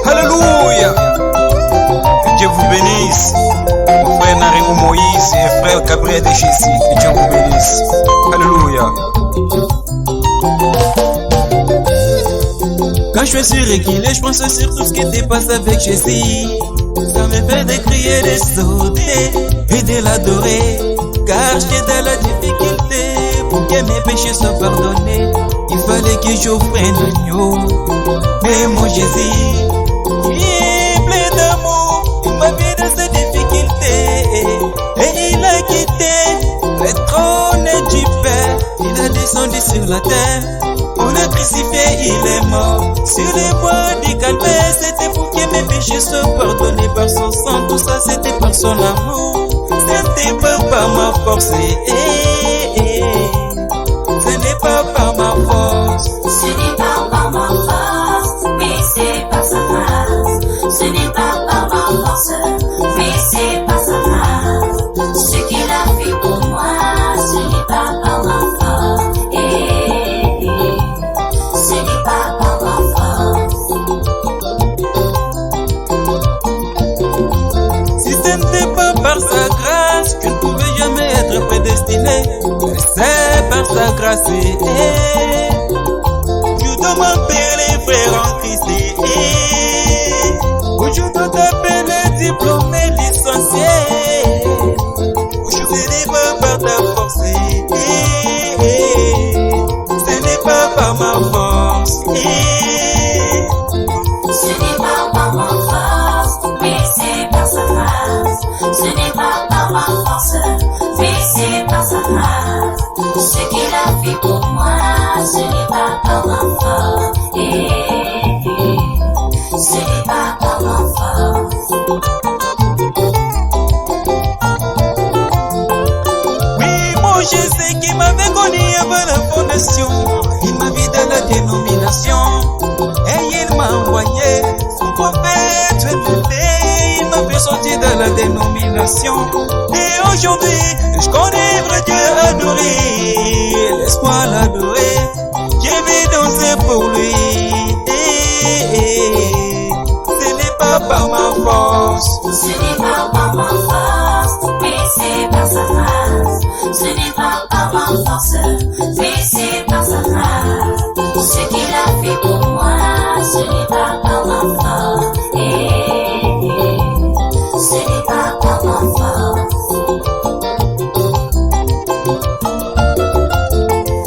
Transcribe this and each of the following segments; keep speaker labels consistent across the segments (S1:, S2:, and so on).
S1: Alléluia. Que Dieu vous bénisse. Mon frère Naringo Moïse et frère Gabriel de Jésus. Que Dieu vous bénisse. Alléluia.
S2: Quand je suis reculé, je pense sur tout ce qui te passe avec Jésus. Ça me fait de crier, de sauter et de l'adorer. Car j'étais dans la difficulté. Pour que mes péchés soient pardonnés, il fallait que j'offre un agneau. Mais mon Jésus, il est plein d'amour, il m'a mis dans cette difficulté. Et il a quitté le trône du Père. Il a descendu sur la terre. On l'a crucifié, il est mort sur les bois du calvaire. C'était pour que mes péchés soient pardonnés par son sang. Tout ça c'était par son amour. C'était pas par ma force. Ce n'est pas par ma force.
S3: Ce n'est pas par ma force, mais c'est par sa grâce. Ce n'est pas par ma force, mais c'est par sa grâce. Ce qu'il a fait pour moi, ce n'est pas par ma force. Ce n'est pas par ma force.
S2: Si ce n'était pas par sa grâce, je ne pouvais jamais être prédestiné. C'est par sa grâce. Je dois m'appeler frère en Christ. Je dois t'appeler diplômé, licencié. Je n'est pas par ta force. Ce n'est pas par ma force.
S3: Ce n'est pas par ma force, mais c'est par sa grâce. Ce n'est pas par ma force, mais c'est par sa grâce. Ce qu'il a fait pour moi, ce n'est pas par ma force. Ce n'est pas par ma force.
S2: Oui, mon Jésus qui m'avait connu avant la fondation, il m'a mis dans la dénomination et il m'a envoyé son prophète élevé. Il m'a fait sortir de la dénomination et aujourd'hui je connais vrai Dieu adoré. Laisse-moi l'adorer, je vais danser pour lui. Ce n'est pas par ma force.
S3: Ce n'est pas par ma force, mais c'est par sa grâce. Ce n'est pas par ma force, mais c'est par sa grâce. Ce qu'il a fait pour moi, ce n'est pas par ma force. Ce n'est pas par ma force.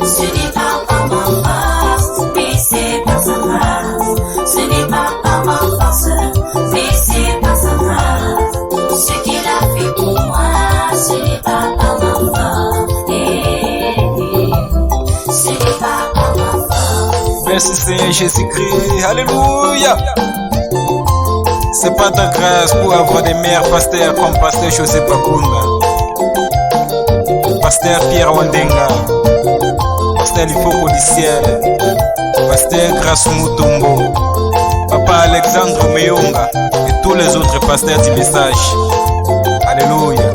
S3: Ce n'est pas par ma force, mais c'est par sa grâce. Ce n'est pas par ma force, mais c'est par sa grâce. Ce qu'il a fait pour moi, ce n'est pas par ma force. Ce n'est pas par ma force.
S1: Merci Seigneur Jésus-Christ. Alléluia. C'est pas ta grâce pour avoir des meilleurs pasteurs comme pasteur José Bakunda, pasteur Pierre Wandenga, pasteur Lifoko du ciel, pasteur Grâce Mutombo, papa Alexandre Meyonga et tous les autres pasteurs du message. Alléluia.